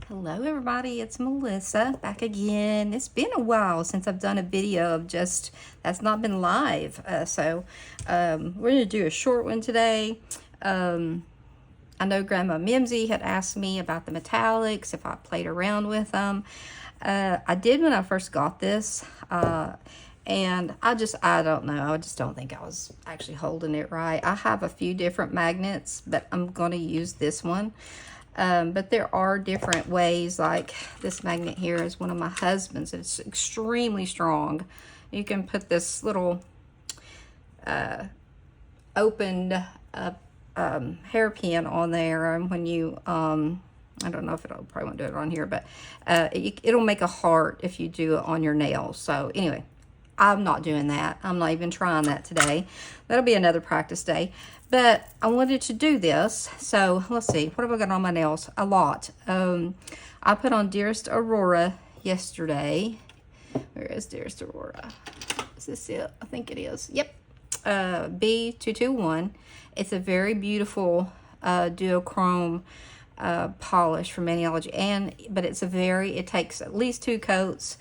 Hello everybody, it's Melissa back again. It's been a while since I've done a video of just that's not been live. We're going to do a short one today. I know Grandma Mimsy had asked me about the metallics, if I played around with them. I did when I first got this, and I don't know. I just don't think I was actually holding it right. I have a few different magnets, but I'm going to use this one. But there are different ways, like this magnet here is one of my husband's. It's extremely strong. You can put this little opened hairpin on there, and when you, I don't know if it'll, probably won't do it on here, but it'll make a heart if you do it on your nails. So anyway, I'm not doing that. I'm not even trying that today. That'll be another practice day. But I wanted to do this. So let's see. What have I got on my nails? A lot. I put on Dearest Aurora yesterday. Where is Dearest Aurora? Is this it? I think it is. Yep. B221. It's a very beautiful duochrome polish from Maniology. But it takes at least 2 coats.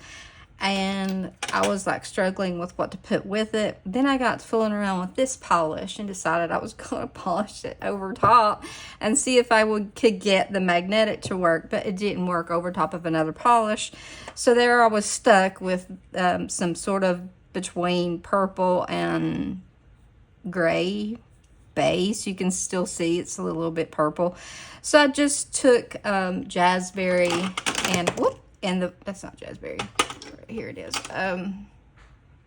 And I was like struggling with what to put with it. Then I got fooling around with this polish and decided I was going to polish it over top and see if could get the magnetic to work, but it didn't work over top of another polish. So there I was stuck with some sort of between purple and gray base. You can still see it's a little bit purple. So I just took Jazzberry that's not Jazzberry. Here it is.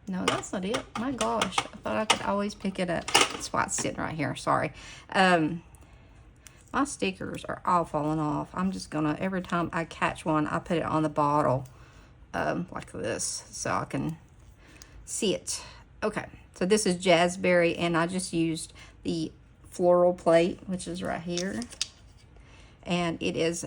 No, that's not it. My gosh, I thought I could always pick it up. That's why it's sitting right here. Sorry. My stickers are all falling off. I'm just gonna, every time I catch one, I put it on the bottle like this so I can see it. Okay, so this is Jazzberry, and I just used the floral plate, which is right here, and it is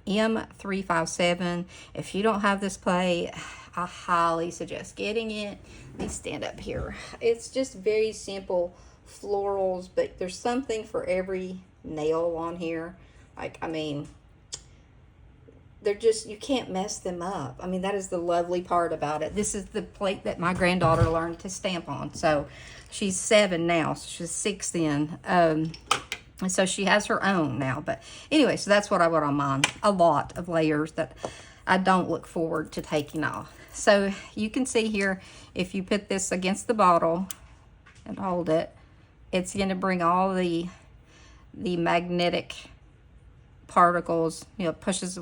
M357. If you don't have this plate, I highly suggest getting it. Let me stand up here. It's just very simple florals, but there's something for every nail on here. Like, I mean, they're just, you can't mess them up. I mean, that is the lovely part about it. This is the plate that my granddaughter learned to stamp on. So she's 7 now, so she's 6 then. And so she has her own now. But anyway, so that's what I put on mine. A lot of layers that I don't look forward to taking off. So you can see here, if you put this against the bottle and hold it, it's going to bring all the magnetic particles, pushes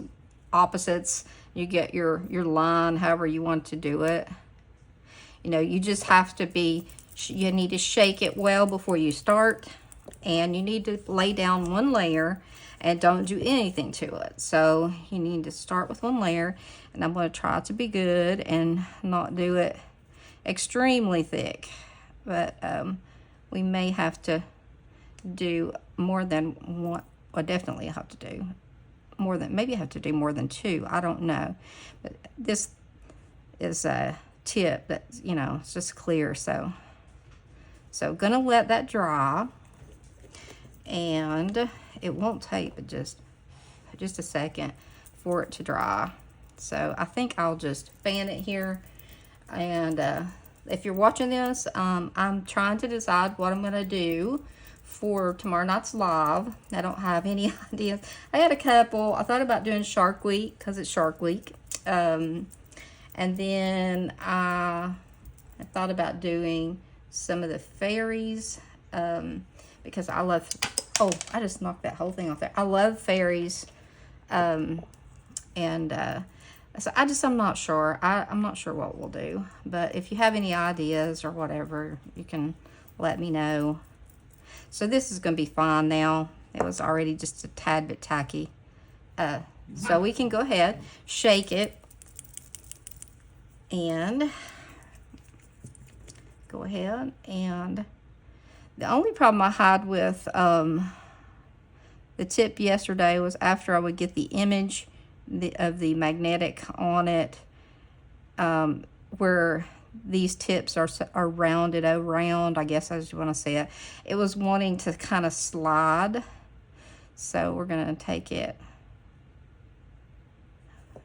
opposites. You get your line, however you want to do it. You just have to you need to shake it well before you start. And you need to lay down one layer and don't do anything to it. So you need to start with one layer, and I'm going to try to be good and not do it extremely thick. But we may have to do more than one. Well, definitely I have to do more than, maybe I have to do more than 2. I don't know. But this is a tip that, it's just clear. So gonna let that dry. And it won't take but just a second for it to dry. So I think I'll just fan it here. And if you're watching this, I'm trying to decide what I'm going to do for tomorrow night's live. I don't have any ideas. I had a couple. I thought about doing Shark Week because it's Shark Week. And then I thought about doing some of the fairies. Because I love, I just knocked that whole thing off there. I love fairies. So I'm not sure. I'm not sure what we'll do. But if you have any ideas or whatever, you can let me know. So this is going to be fine now. It was already just a tad bit tacky. So we can go ahead, shake it, and go ahead and... The only problem I had with the tip yesterday was after I would get the image of the magnetic on it, where these tips are rounded around, I guess I just want to say it. It was wanting to kind of slide. So we're going to take it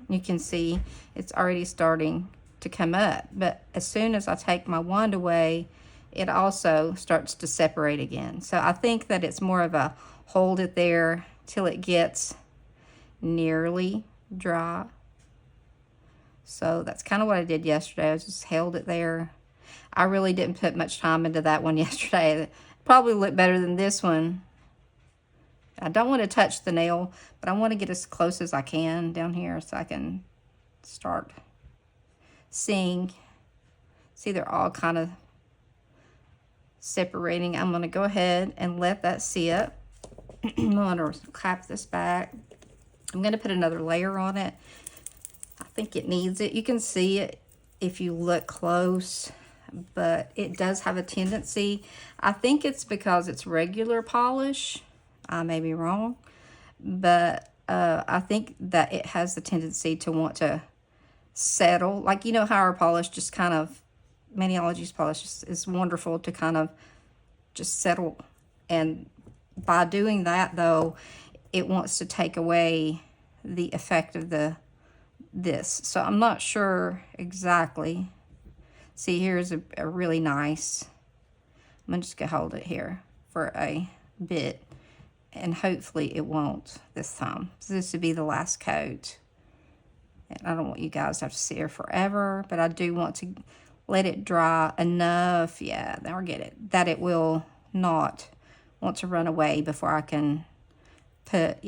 You can see it's already starting to come up. But as soon as I take my wand away, it also starts to separate again. So I think that it's more of a hold it there till it gets nearly dry. So that's kind of what I did yesterday. I just held it there. I really didn't put much time into that one yesterday. It probably looked better than this one. I don't want to touch the nail, but I want to get as close as I can down here so I can start seeing. See, they're all kind of separating. I'm going to go ahead and let that sit. I'm going to clap this back. I'm going to put another layer on it. I think it needs it. You can see it if you look close, but it does have a tendency. I think it's because it's regular polish. I may be wrong, but I think that it has the tendency to want to settle. Like, you know how our polish just kind of, Maniology's polish is wonderful to kind of just settle. And by doing that, though, it wants to take away the effect of this. So I'm not sure exactly. See, here's a really nice. I'm just going to hold it here for a bit. And hopefully it won't this time. So this would be the last coat. And I don't want you guys to have to sit here forever, but I do want to let it dry enough. Yeah, now we're getting it. That it will not want to run away before I can put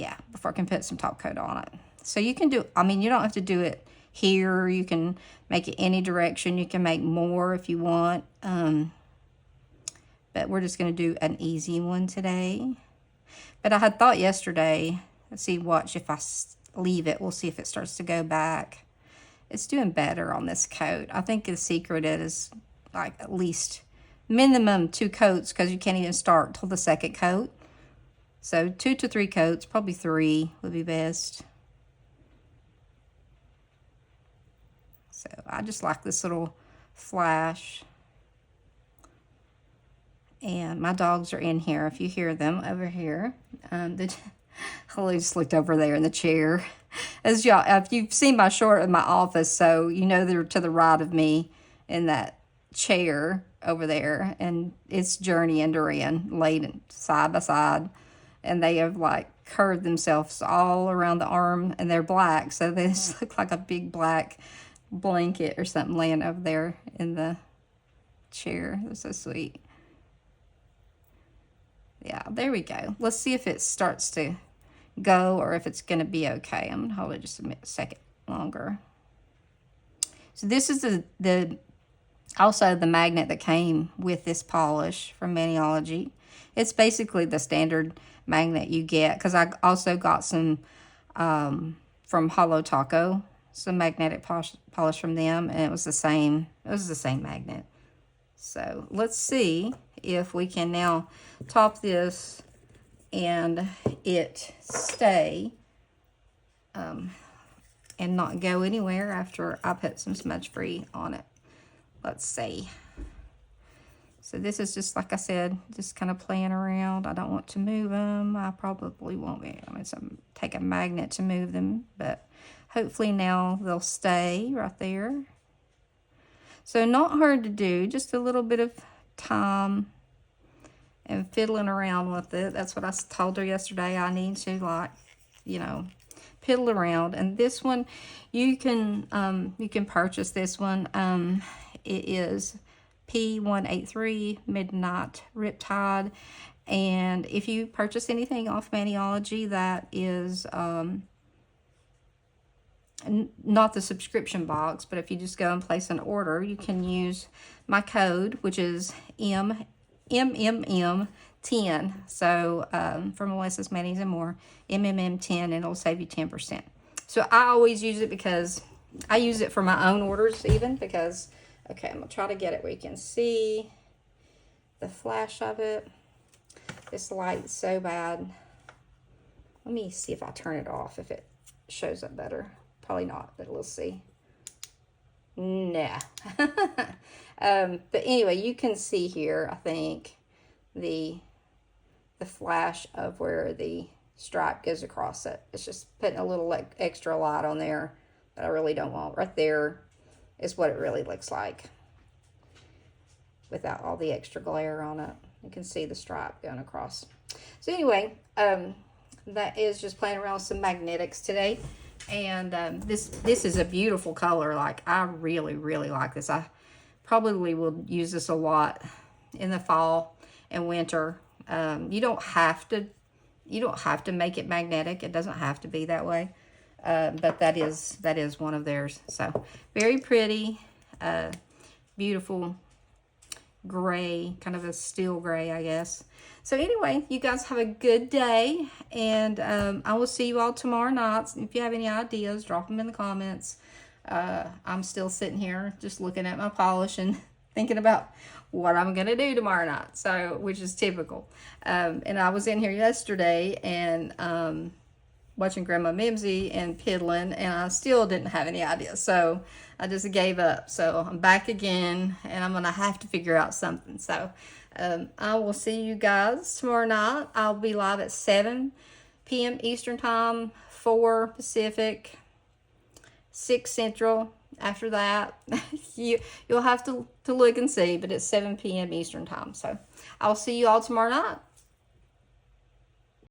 some top coat on it. So you can do, I mean, you don't have to do it here. You can make it any direction. You can make more if you want. But we're just going to do an easy one today. But I had thought yesterday, let's see, watch if I leave it. We'll see if it starts to go back. It's doing better on this coat. I think the secret is like at least minimum 2 coats because you can't even start till the second coat. So 2 to 3 coats, probably 3 would be best. So I just like this little flash. And my dogs are in here. If you hear them over here, I just looked over there in the chair. As y'all, if you've seen my short in my office, so you know they're to the right of me in that chair over there, and it's Journey and Duran laid side by side, and they have like curved themselves all around the arm, and they're black, so they just look like a big black blanket or something laying over there in the chair. They're so sweet. Yeah, there we go. Let's see if it starts to go or if it's going to be okay. I'm going to hold it just a second longer. So this is also the magnet that came with this polish from Maniology. It's basically the standard magnet you get because I also got some from Holo Taco, some magnetic polish from them, and it was the same magnet. So let's see if we can now top this and it stay and not go anywhere after I put some smudge free on it. Let's see. So this is just, like I said, just kind of playing around. I don't want to move them. I probably won't be. I mean, take a magnet to move them, but hopefully now they'll stay right there. So not hard to do, just a little bit of time and fiddling around with it. That's what I told her yesterday. I need to, like, you know, piddle around. And this one, you can purchase this one. It is P183 Midnight Riptide. And if you purchase anything off Maniology that is not the subscription box, but if you just go and place an order, you can use my code, which is MMM10. So from Melissa's Manis and More, MMM10, and it'll save you 10%. So I always use it because I use it for my own orders even because, okay, I'm going to try to get it where you can see the flash of it. This light's so bad. Let me see if I turn it off, if it shows up better. Probably not, but we'll see. Nah. But anyway, you can see here, I think, the flash of where the stripe goes across it. It's just putting a little extra light on there that I really don't want. Right there is what it really looks like without all the extra glare on it. You can see the stripe going across. So anyway, that is just playing around with some magnetics today. And this is a beautiful color. Like, I really, really like this. I probably will use this a lot in the fall and winter. You don't have to make it magnetic. It doesn't have to be that way. But that is one of theirs. So very pretty, beautiful gray, kind of a steel gray, I guess. So anyway, you guys have a good day, and I will see you all tomorrow night. If you have any ideas, drop them in the comments. I'm still sitting here just looking at my polish and thinking about what I'm gonna do tomorrow night, so which is typical. And I was in here yesterday and watching Grandma Mimsy and piddling, and I still didn't have any ideas, so I just gave up. So I'm back again, and I'm gonna have to figure out something. So I will see you guys tomorrow night. I'll be live at 7 p.m. Eastern Time, 4 Pacific, 6 Central. After that, you'll have to look and see, but it's 7 p.m. Eastern Time. So I'll see you all tomorrow night.